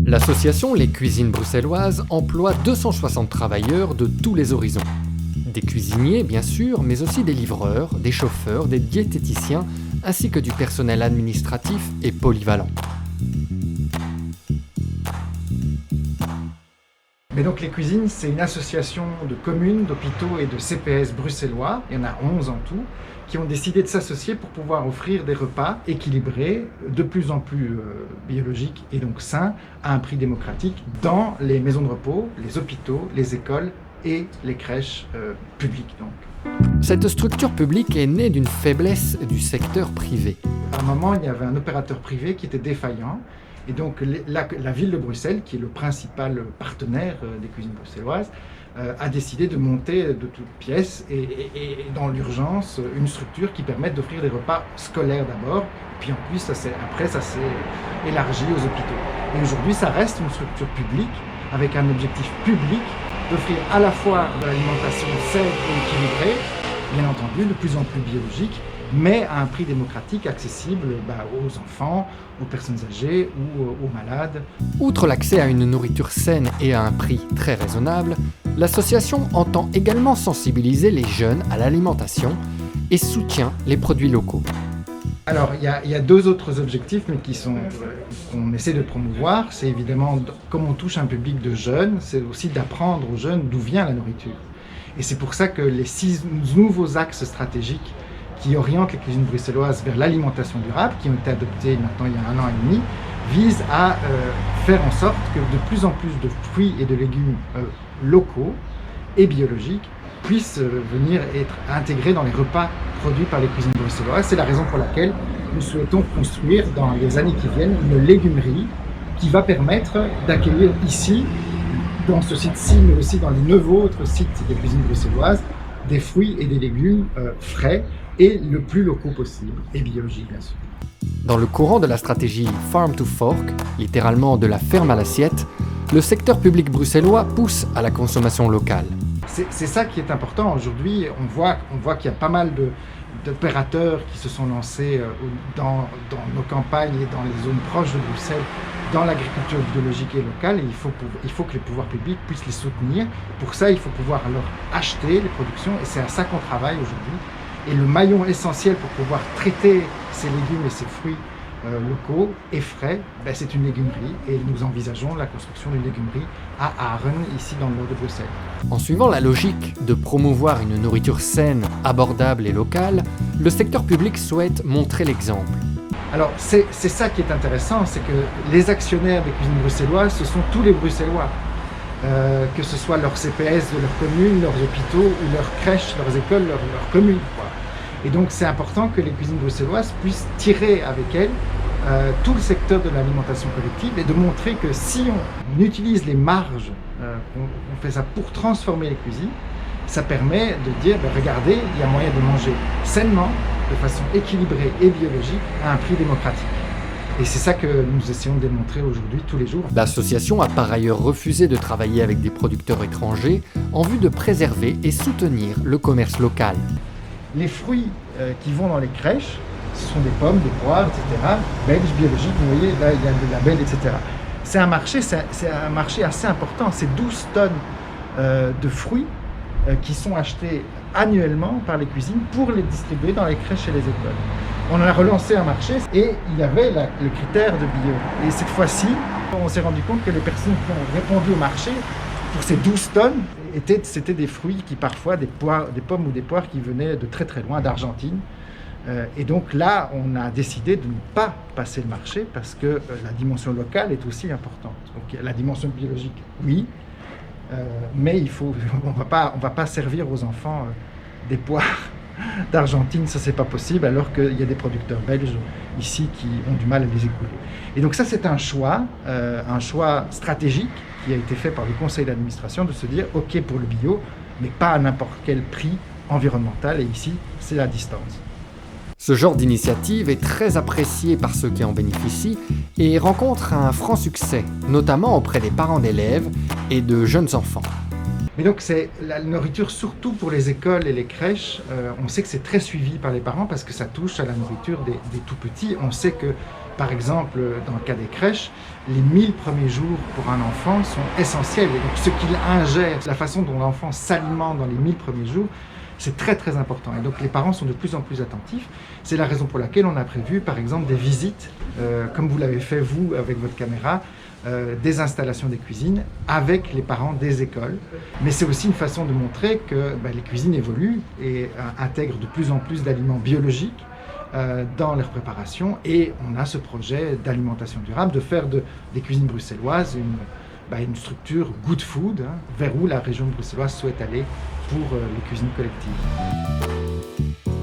L'association Les Cuisines Bruxelloises emploie 260 travailleurs de tous les horizons. Des cuisiniers, bien sûr, mais aussi des livreurs, des chauffeurs, des diététiciens, ainsi que du personnel administratif et polyvalent. Mais donc les cuisines, c'est une association de communes, d'hôpitaux et de CPS bruxellois, il y en a 11 en tout, qui ont décidé de s'associer pour pouvoir offrir des repas équilibrés, de plus en plus biologiques et donc sains, à un prix démocratique dans les maisons de repos, les hôpitaux, les écoles et les crèches publiques. Donc. Cette structure publique est née d'une faiblesse du secteur privé. À un moment, il y avait un opérateur privé qui était défaillant. Et donc la ville de Bruxelles, qui est le principal partenaire des cuisines bruxelloises, a décidé de monter de toutes pièces et dans l'urgence une structure qui permette d'offrir des repas scolaires d'abord, puis en plus après ça s'est élargi aux hôpitaux. Et aujourd'hui ça reste une structure publique avec un objectif public d'offrir à la fois de l'alimentation saine et équilibrée, bien entendu de plus en plus biologique, mais à un prix démocratique accessible aux enfants, aux personnes âgées ou aux malades. Outre l'accès à une nourriture saine et à un prix très raisonnable, l'association entend également sensibiliser les jeunes à l'alimentation et soutient les produits locaux. Alors, il y a deux autres objectifs, mais qu'on essaie de promouvoir. C'est évidemment, comme on touche un public de jeunes, c'est aussi d'apprendre aux jeunes d'où vient la nourriture. Et c'est pour ça que les 6 nouveaux axes stratégiques qui orientent les cuisines bruxelloises vers l'alimentation durable, qui ont été adoptés maintenant il y a 1 an et demi, visent à faire en sorte que de plus en plus de fruits et de légumes locaux et biologiques puissent venir être intégrés dans les repas produits par les cuisines bruxelloises. C'est la raison pour laquelle nous souhaitons construire dans les années qui viennent une légumerie qui va permettre d'accueillir ici, dans ce site-ci, mais aussi dans les 9 autres sites des cuisines bruxelloises, des fruits et des légumes frais et le plus locaux possible, et biologiques bien sûr. Dans le courant de la stratégie Farm to Fork, littéralement de la ferme à l'assiette, le secteur public bruxellois pousse à la consommation locale. C'est ça qui est important aujourd'hui. On voit qu'il y a pas mal d'opérateurs qui se sont lancés dans nos campagnes et dans les zones proches de Bruxelles dans l'agriculture biologique et locale. Et il faut que les pouvoirs publics puissent les soutenir. Pour ça, il faut pouvoir leur acheter les productions et c'est à ça qu'on travaille aujourd'hui. Et le maillon essentiel pour pouvoir traiter ces légumes et ces fruits locaux et frais, c'est une légumerie et nous envisageons la construction d'une légumerie à Aren, ici dans le nord de Bruxelles. En suivant la logique de promouvoir une nourriture saine, abordable et locale, le secteur public souhaite montrer l'exemple. Alors c'est ça qui est intéressant, c'est que les actionnaires des cuisines bruxelloises, ce sont tous les Bruxellois. Que ce soit leurs CPS de leur commune, leurs hôpitaux ou leurs crèches, leurs écoles, leurs communes. Et donc c'est important que les cuisines bruxelloises puissent tirer avec elles tout le secteur de l'alimentation collective et de montrer que si on utilise les marges, on fait ça pour transformer les cuisines, ça permet de dire, regardez, il y a moyen de manger sainement, de façon équilibrée et biologique, à un prix démocratique. Et c'est ça que nous essayons de démontrer aujourd'hui, tous les jours. L'association a par ailleurs refusé de travailler avec des producteurs étrangers en vue de préserver et soutenir le commerce local. Les fruits qui vont dans les crèches, ce sont des pommes, des poires, etc., belges, biologiques, vous voyez, là il y a le label, etc. C'est un marché assez important, c'est 12 tonnes de fruits qui sont achetés annuellement par les cuisines pour les distribuer dans les crèches et les écoles. On a relancé un marché et il y avait le critère de bio. Et cette fois-ci, on s'est rendu compte que les personnes qui ont répondu au marché pour ces 12 tonnes, c'était des fruits qui parfois, des pommes ou des poires qui venaient de très très loin, d'Argentine. Et donc là, on a décidé de ne pas passer le marché parce que la dimension locale est aussi importante. Donc la dimension biologique, oui, mais on va pas servir aux enfants des poires d'Argentine, ça c'est pas possible, alors qu'il y a des producteurs belges ici qui ont du mal à les écouler. Et donc ça c'est un choix stratégique qui a été fait par le conseil d'administration de se dire OK pour le bio, mais pas à n'importe quel prix environnemental, et ici, c'est la distance. Ce genre d'initiative est très apprécié par ceux qui en bénéficient et rencontre un franc succès, notamment auprès des parents d'élèves et de jeunes enfants. Mais donc c'est la nourriture surtout pour les écoles et les crèches. On sait que c'est très suivi par les parents parce que ça touche à la nourriture des tout petits. On sait que, par exemple, dans le cas des crèches, les 1000 premiers jours pour un enfant sont essentiels. Et donc ce qu'il ingère, la façon dont l'enfant s'alimente dans les 1000 premiers jours, c'est très très important. Et donc les parents sont de plus en plus attentifs. C'est la raison pour laquelle on a prévu par exemple des visites, comme vous l'avez fait vous avec votre caméra, des installations des cuisines avec les parents des écoles. Mais c'est aussi une façon de montrer que les cuisines évoluent et intègrent de plus en plus d'aliments biologiques dans leur préparation. Et on a ce projet d'alimentation durable, de faire des cuisines bruxelloises une structure good food, vers où la région bruxelloise souhaite aller pour les cuisines collectives.